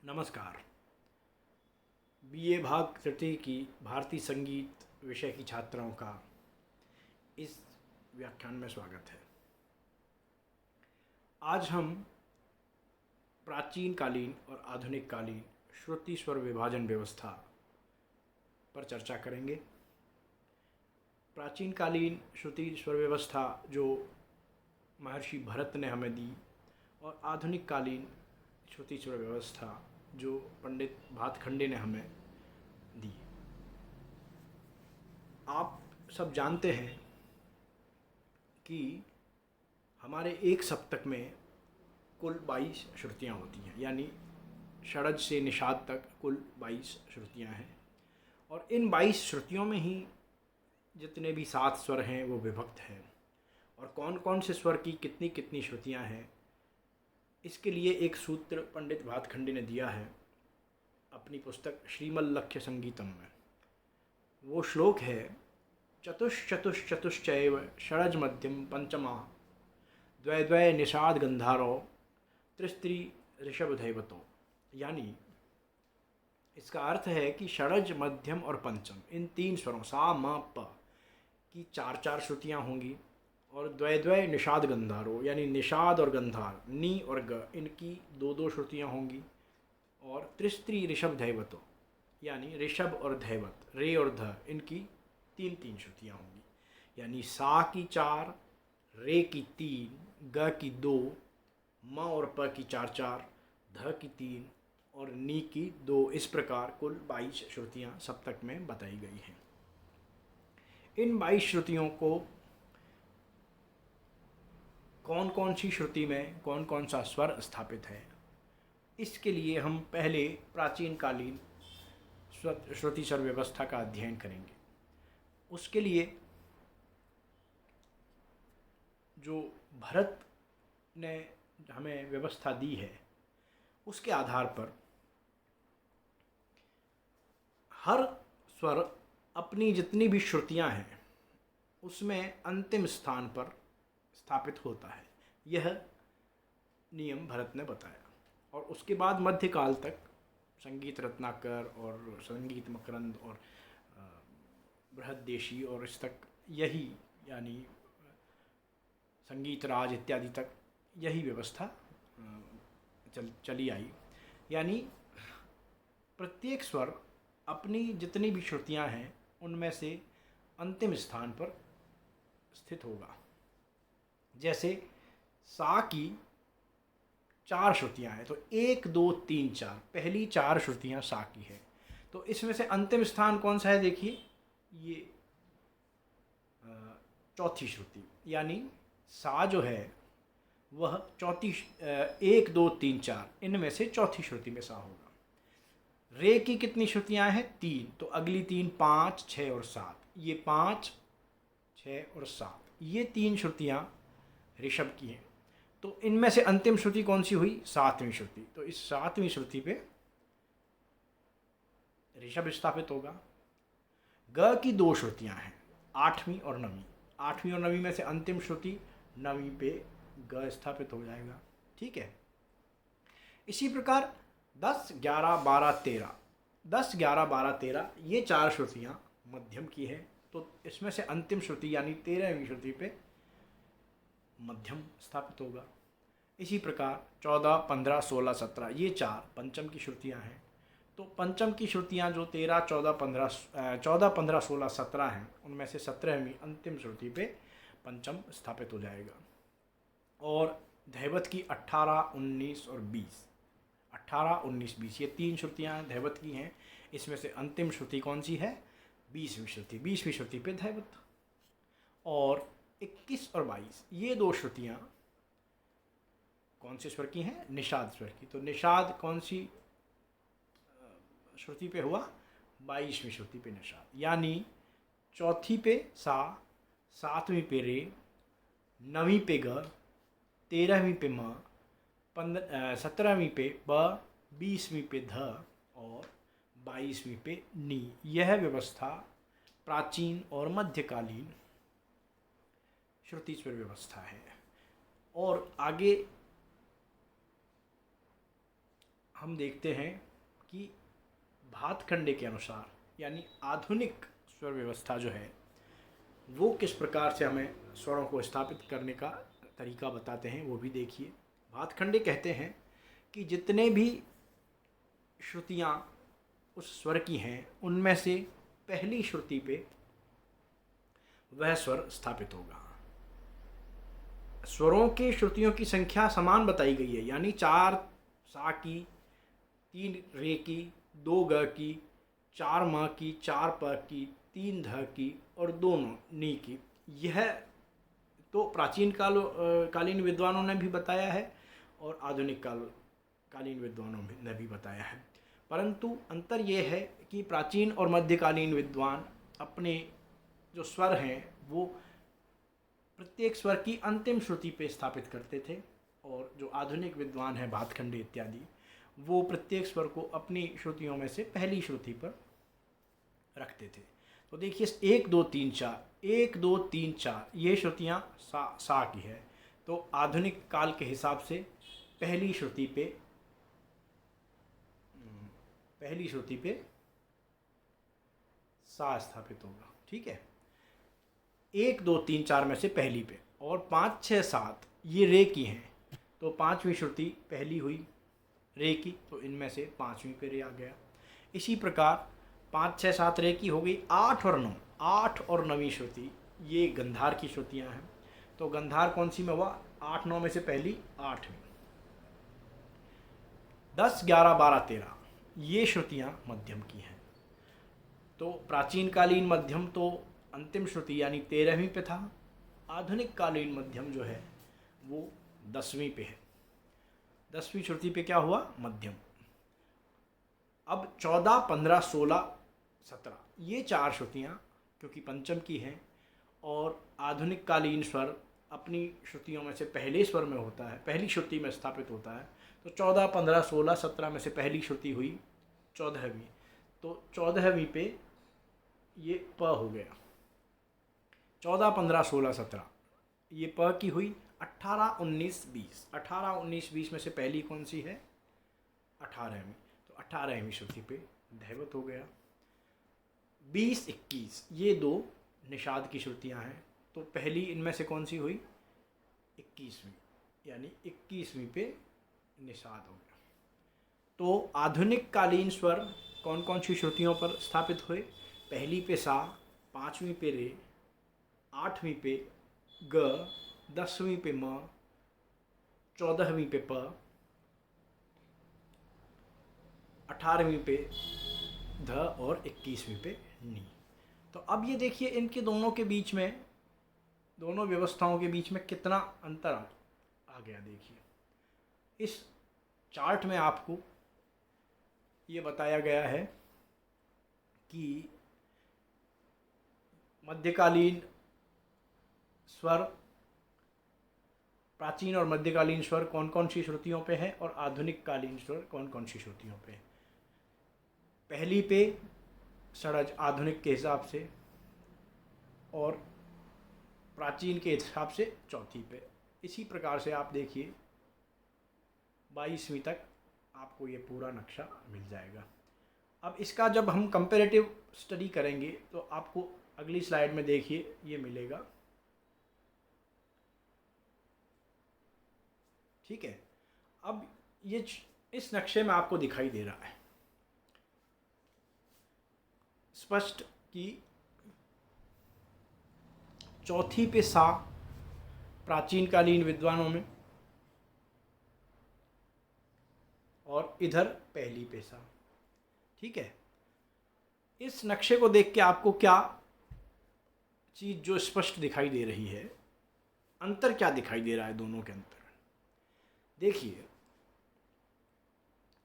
नमस्कार। बीए भाग तृतीय की भारतीय संगीत विषय की छात्राओं का इस व्याख्यान में स्वागत है। आज हम प्राचीन कालीन और आधुनिक कालीन श्रुति स्वर विभाजन व्यवस्था पर चर्चा करेंगे। प्राचीन कालीन श्रुति स्वर व्यवस्था जो महर्षि भरत ने हमें दी और आधुनिक कालीन श्रुति स्वर व्यवस्था जो पंडित भातखंडे ने हमें दी। आप सब जानते हैं कि हमारे एक सप्तक में कुल 22 श्रुतियाँ होती हैं, यानी षडज से निषाद तक कुल 22 श्रुतियाँ हैं और इन 22 श्रुतियों में ही जितने भी 7 स्वर हैं वो विभक्त हैं। और कौन कौन से स्वर की कितनी कितनी श्रुतियाँ हैं, इसके लिए एक सूत्र पंडित भातखंडे ने दिया है अपनी पुस्तक श्रीमल्लख्य संगीतम में। वो श्लोक है, चतुश्चतुश्चतुश्चैव षडज मध्यम पंचमा द्वै द्वै निषाद गंधारो त्रिस्त्री ऋषभ दैवतो। यानी इसका अर्थ है कि षडज मध्यम और पंचम इन तीन स्वरों सा म प की 4-4 श्रुतियाँ होंगी और द्वै द्वै निषाद गंधारो यानी निषाद और गंधार नी और ग इनकी 2-2 श्रुतियाँ होंगी और त्रिस्त्री ऋषभ दैवतो यानी ऋषभ और दैवत रे और ध इनकी 3-3 श्रुतियाँ होंगी। यानी सा की 4, रे की 3, ग की 2, म और प की 4-4, ध की 3 और नी की 2। इस प्रकार कुल 22 श्रुतियाँ सप्तक में बताई गई हैं। इन 22 श्रुतियों को कौन कौन सी श्रुति में कौन कौन सा स्वर स्थापित है, इसके लिए हम पहले प्राचीन कालीन श्रुति स्वर व्यवस्था का अध्ययन करेंगे। उसके लिए जो भरत ने हमें व्यवस्था दी है उसके आधार पर हर स्वर अपनी जितनी भी श्रुतियाँ हैं उसमें अंतिम स्थान पर स्थापित होता है। यह नियम भरत ने बताया और उसके बाद मध्यकाल तक संगीत रत्नाकर और संगीत मकरंद और बृहददेशी और इस तक यही यानी संगीत राज इत्यादि तक यही व्यवस्था चली आई। यानी प्रत्येक स्वर अपनी जितनी भी श्रुतियाँ हैं उनमें से अंतिम स्थान पर स्थित होगा। जैसे सा की 4 श्रुतियाँ हैं तो 1 2 3 4 पहली 4 श्रुतियाँ सा की है। तो इसमें से अंतिम स्थान कौन सा है, देखिए ये चौथी श्रुति यानी सा जो है वह चौथी 1 2 3 4 इनमें से चौथी श्रुति में सा होगा। रे की कितनी श्रुतियाँ हैं, 3, तो अगली 3 5 6 और 7, ये 5 6 और 7 ये 3 श्रुतियाँ ऋषभ की हैं। तो इनमें से अंतिम श्रुति कौन सी हुई, 7वीं श्रुति। तो इस 7वीं श्रुति पे ऋषभ स्थापित होगा। ग की 2 श्रुतियाँ हैं, 8वीं और 9वीं। 8वीं और 9वीं में से अंतिम श्रुति 9वीं पे ग स्थापित हो जाएगा। ठीक है। इसी प्रकार 10 11 12 13 10 11 12 13 ये 4 श्रुतियाँ मध्यम की है। तो इसमें से अंतिम श्रुति यानी 13वीं श्रुति पे मध्यम स्थापित होगा। इसी प्रकार 14 15 16 17 ये 4 पंचम की श्रुतियाँ हैं। तो पंचम की श्रुतियाँ जो 13 14 15 16 17 हैं उनमें से 17वीं अंतिम श्रुति पे पंचम स्थापित हो जाएगा। और दैवत की 18 19 और 20 18 19 20 ये 3 श्रुतियाँ दैवत की हैं। इसमें से अंतिम श्रुति कौन सी है, 20वीं श्रुति। 20वीं श्रुति पे दैवत। और 21 और 22 ये 2 श्रुतियाँ कौन से स्वर की हैं, निषाद स्वर की। तो निषाद कौन सी श्रुति पे हुआ, 22वीं श्रुति पे निषाद। यानी चौथी पे सा, 7वीं पे रे, 9वीं पे ग, 13वीं पे म, 17वीं पे ब, 20वीं पे ध और 22वीं पे नी। यह व्यवस्था प्राचीन और मध्यकालीन श्रुति स्वर व्यवस्था है। और आगे हम देखते हैं कि भातखंडे के अनुसार, यानी आधुनिक स्वर व्यवस्था जो है वो किस प्रकार से हमें स्वरों को स्थापित करने का तरीका बताते हैं, वो भी देखिए। भातखंडे कहते हैं कि जितने भी श्रुतियाँ उस स्वर की हैं उनमें से पहली श्रुति पे वह स्वर स्थापित होगा। स्वरों की श्रुतियों की संख्या समान बताई गई है, यानी 4 सा की, 3 रे की, 2 ग की, 4 म की, 4 प की, 3 ध की और 2 नी की। यह तो प्राचीन कालीन विद्वानों ने भी बताया है और आधुनिक कालीन विद्वानों ने भी बताया है, परंतु अंतर यह है कि प्राचीन और मध्यकालीन विद्वान अपने जो स्वर हैं वो प्रत्येक स्वर की अंतिम श्रुति पे स्थापित करते थे, और जो आधुनिक विद्वान हैं भातखंडे इत्यादि, वो प्रत्येक स्वर को अपनी श्रुतियों में से पहली श्रुति पर रखते थे। तो देखिए 1 2 3 4, 1 2 3 4 ये श्रुतियाँ सा की है। तो आधुनिक काल के हिसाब से पहली श्रुति पे सा स्थापित होगा, ठीक है। 1 2 3 4 में से पहली पे, और 5 6 7 ये रे की हैं, तो पाँचवीं श्रुति पहली हुई रे की, तो इनमें से पाँचवीं पे रे आ गया। इसी प्रकार 5 6 7 रे की हो गई। 8 और 9वीं श्रुति ये गंधार की श्रुतियाँ हैं। तो गंधार कौन सी में हुआ? 8 9 में से पहली 8वीं। 10 11 12 13 ये श्रुतियाँ मध्यम की हैं। तो प्राचीन कालीन मध्यम तो अंतिम श्रुति यानी 13वीं पे था, आधुनिक कालीन मध्यम जो है वो 10वीं पे है। 10वीं श्रुति पे क्या हुआ? मध्यम। अब 14 15 16 17 ये 4 श्रुतियाँ क्योंकि पंचम की हैं, और आधुनिक कालीन स्वर अपनी श्रुतियों में से पहले स्वर में होता है, पहली श्रुति में स्थापित होता है। तो 14 15 16 17 में से पहली श्रुति हुई 14वीं, तो 14वीं पे ये प हो गया। 14 15 16 17 ये प की हुई। 18 19 20 18 19 20 में से पहली कौन सी है? 18वीं, तो 18वीं श्रुति पे धैवत हो गया। 20 21 ये 2 निषाद की श्रुतियाँ हैं, तो पहली इनमें से कौन सी हुई? 21वीं, यानी 21वीं पे निषाद हो गया। तो आधुनिक कालीन स्वर कौन कौन सी श्रुतियों पर स्थापित हुए? पहली पे सा, 5वीं पे रे, 8वीं पे ग, 10वीं पे म, 14वीं पे प, 18वीं पे ध और 21वीं पे नी। तो अब ये देखिए इनके दोनों के बीच में, दोनों व्यवस्थाओं के बीच में कितना अंतर आ गया। देखिए इस चार्ट में आपको ये बताया गया है कि मध्यकालीन स्वर, प्राचीन और मध्यकालीन स्वर कौन कौन सी श्रुतियों पे है, और आधुनिक कालीन स्वर कौन कौन सी श्रुतियों पे है। पहली पे षडज आधुनिक के हिसाब से, और प्राचीन के हिसाब से चौथी पे। इसी प्रकार से आप देखिए 22वीं तक आपको ये पूरा नक्शा मिल जाएगा। अब इसका जब हम कंपैरेटिव स्टडी करेंगे तो आपको अगली स्लाइड में देखिए ये मिलेगा, ठीक है। अब ये इस नक्शे में आपको दिखाई दे रहा है स्पष्ट कि चौथी पे सा प्राचीन कालीन विद्वानों में, और इधर पहली पे सा, ठीक है। इस नक्शे को देख के आपको क्या चीज़ जो स्पष्ट दिखाई दे रही है, अंतर क्या दिखाई दे रहा है दोनों के अंतर? देखिए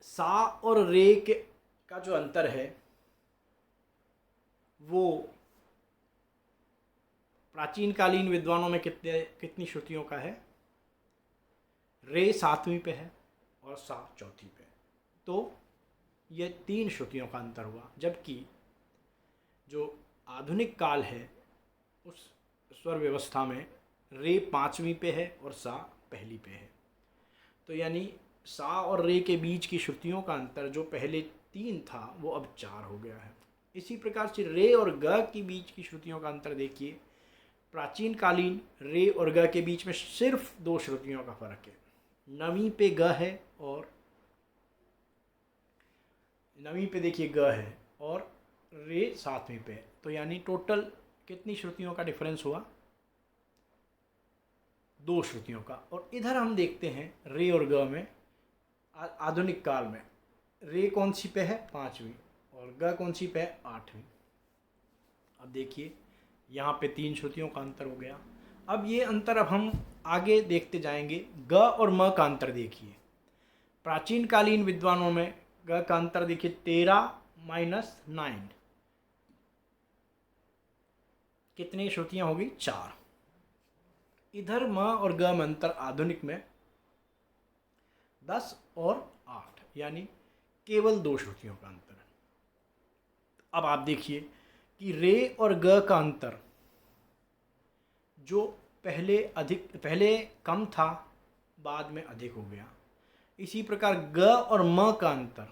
सा और रे के का जो अंतर है वो प्राचीन कालीन विद्वानों में कितनी श्रुतियों का है? रे 7वीं पे है और सा चौथी पे, तो ये 3 श्रुतियों का अंतर हुआ। जबकि जो आधुनिक काल है उस स्वर व्यवस्था में रे 5वीं पे है और सा पहली पे है, तो यानी सा और रे के बीच की श्रुतियों का अंतर जो पहले 3 था वो अब 4 हो गया है। इसी प्रकार से रे और ग के बीच की श्रुतियों का अंतर देखिए, प्राचीन कालीन रे और ग के बीच में सिर्फ 2 श्रुतियों का फर्क है, नवीं पे ग है और नवीं पे देखिए ग है और रे 7वीं पे है। तो यानी टोटल कितनी श्रुतियों का डिफरेंस हुआ? 2 श्रुतियों का। और इधर हम देखते हैं रे और ग में आधुनिक काल में रे कौन सी पे है? 5वीं, और ग कौन सी पे है? 8वीं। अब देखिए यहाँ पे 3 श्रुतियों का अंतर हो गया। अब ये अंतर अब हम आगे देखते जाएंगे। ग और म का अंतर देखिए, प्राचीन कालीन विद्वानों में ग का अंतर देखिए 13 माइनस 9, कितनी श्रुतियाँ होगी? 4। इधर म और ग में अंतर आधुनिक में 10 और 8, यानी केवल 2 श्रुतियों का अंतर है। अब आप देखिए कि रे और ग का अंतर जो पहले कम था बाद में अधिक हो गया। इसी प्रकार ग और म का अंतर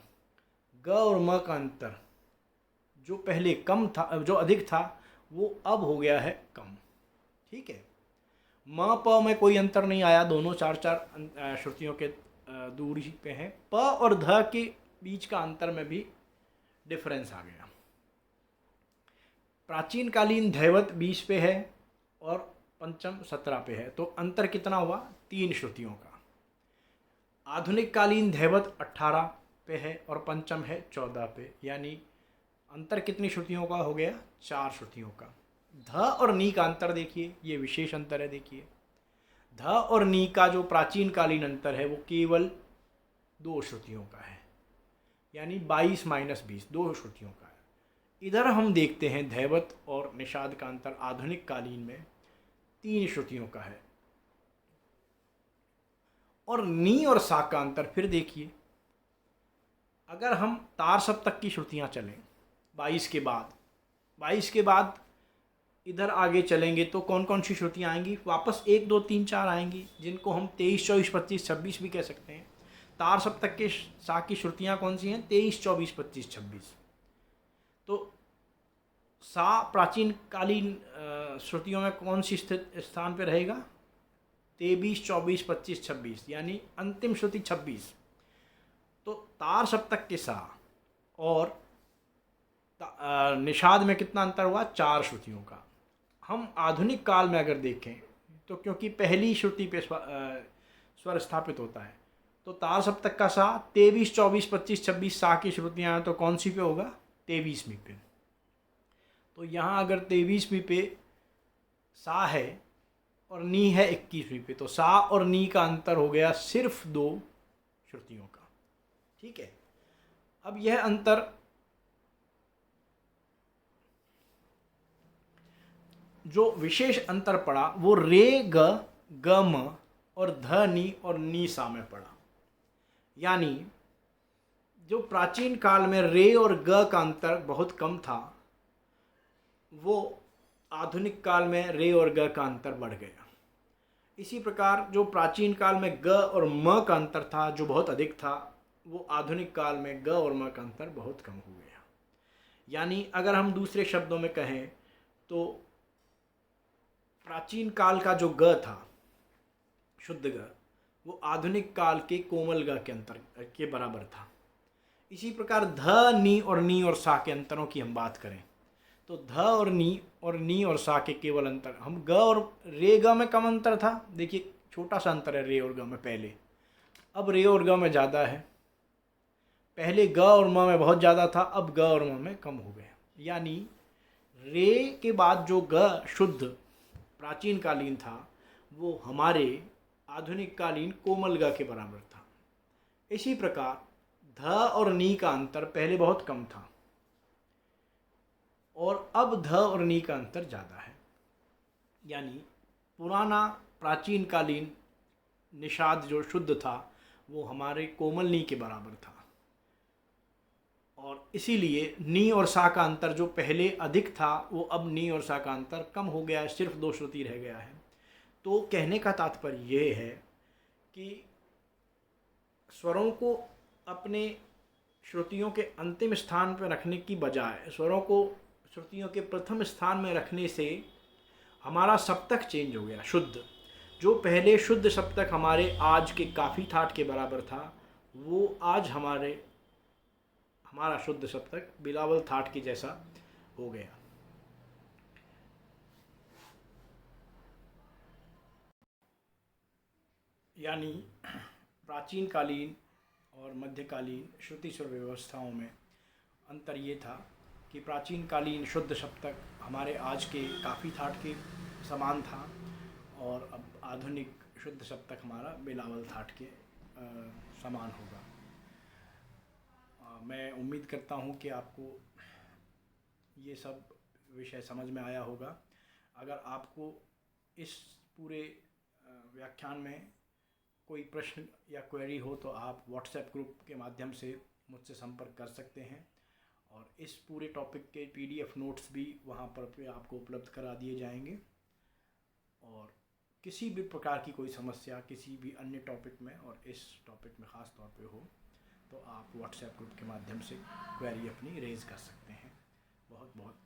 जो पहले कम था, जो अधिक था, वो अब हो गया है कम। ठीक है, म प में कोई अंतर नहीं आया, दोनों 4 श्रुतियों के दूरी पे हैं। प और ध के बीच का अंतर में भी डिफरेंस आ गया। प्राचीन कालीन धैवत 20 पे है और पंचम 17 पे है, तो अंतर कितना हुआ? 3 श्रुतियों का। आधुनिक कालीन धैवत 18 पे है और पंचम है 14 पे, यानी अंतर कितनी श्रुतियों का हो गया? 4 श्रुतियों का। ध और नी का अंतर देखिए, ये विशेष अंतर है। देखिए ध और नी का जो प्राचीन कालीन अंतर है वो केवल 2 श्रुतियों का है, यानी 22 माइनस 20, 2 श्रुतियों का है। इधर हम देखते हैं धैवत और निषाद का अंतर आधुनिक कालीन में 3 श्रुतियों का है। और नी और सा का अंतर फिर देखिए, अगर हम तार सप्तक की श्रुतियाँ चलें 22 के बाद इधर आगे चलेंगे तो कौन कौन सी श्रुतियाँ आएंगी? वापस 1 2 3 4 आएंगी, जिनको हम 23 24 25 26 भी कह सकते हैं। तार सप्तक के सा की श्रुतियाँ कौन सी हैं? 23 24 25 26। तो सा प्राचीन कालीन श्रुतियों में कौन सी स्थान पे रहेगा? 23 24 25 26, यानी अंतिम श्रुति 26। तो तार सप्तक के सा और निषाद में कितना अंतर हुआ? 4 श्रुतियों का। हम आधुनिक काल में अगर देखें तो क्योंकि पहली श्रुति पे स्वर स्थापित होता है, तो तार सप्तक का सा 23 24 25 26 सा की श्रुतियाँ हैं, तो कौन सी पे होगा? 23वीं पे। तो यहाँ अगर 23वीं पे सा है और नी है 21वीं पे, तो सा और नी का अंतर हो गया सिर्फ 2 श्रुतियों का। ठीक है, अब यह अंतर जो विशेष अंतर पड़ा वो रे ग म और ध नी और नी सा में पड़ा। यानी जो प्राचीन काल में रे और ग का अंतर बहुत कम था, वो आधुनिक काल में रे और ग का अंतर बढ़ गया। इसी प्रकार जो प्राचीन काल में ग और म का अंतर था जो बहुत अधिक था, वो आधुनिक काल में ग और म का अंतर बहुत कम हो गया। यानी अगर हम दूसरे शब्दों में कहें तो प्राचीन काल का जो ग था, शुद्ध ग, वो आधुनिक काल के कोमल ग के अंतर के बराबर था। इसी प्रकार ध नी और सा के अंतरों की हम बात करें तो ध और नी और सा के केवल अंतर, हम ग और रे ग में कम अंतर था, देखिए छोटा सा अंतर है रे और ग में पहले, अब रे और ग में ज़्यादा है। पहले ग और म में बहुत ज़्यादा था, अब ग और म में कम हो गया। यानी रे के बाद जो ग शुद्ध प्राचीन कालीन था वो हमारे आधुनिक कालीन कोमल ग के बराबर था। इसी प्रकार ध और नी का अंतर पहले बहुत कम था और अब ध और नी का अंतर ज़्यादा है। यानी पुराना प्राचीन कालीन निषाद जो शुद्ध था वो हमारे कोमल नी के बराबर था, और इसीलिए नी और सा का अंतर जो पहले अधिक था वो अब नी और सा का अंतर कम हो गया है, सिर्फ 2 श्रुति रह गया है। तो कहने का तात्पर्य ये है कि स्वरों को अपने श्रुतियों के अंतिम स्थान पर रखने की बजाय स्वरों को श्रुतियों के प्रथम स्थान में रखने से हमारा सप्तक चेंज हो गया। शुद्ध, जो पहले शुद्ध सप्तक हमारे आज के काफ़ी ठाट के बराबर था, वो आज हमारा शुद्ध सप्तक बिलावल थाट के जैसा हो गया। यानी प्राचीन कालीन और मध्यकालीन श्रुति स्वर व्यवस्थाओं में अंतर ये था कि प्राचीन कालीन शुद्ध सप्तक हमारे आज के काफ़ी थाट के समान था, और अब आधुनिक शुद्ध सप्तक हमारा बिलावल थाट के समान होगा। मैं उम्मीद करता हूँ कि आपको ये सब विषय समझ में आया होगा। अगर आपको इस पूरे व्याख्यान में कोई प्रश्न या क्वेरी हो तो आप व्हाट्सएप ग्रुप के माध्यम से मुझसे संपर्क कर सकते हैं, और इस पूरे टॉपिक के PDF नोट्स भी वहाँ पर आपको उपलब्ध करा दिए जाएंगे। और किसी भी प्रकार की कोई समस्या किसी भी अन्य टॉपिक में और इस टॉपिक में ख़ास तौर पे हो तो आप व्हाट्सएप ग्रुप के माध्यम से क्वेरी अपनी रेज़ कर सकते हैं। बहुत बहुत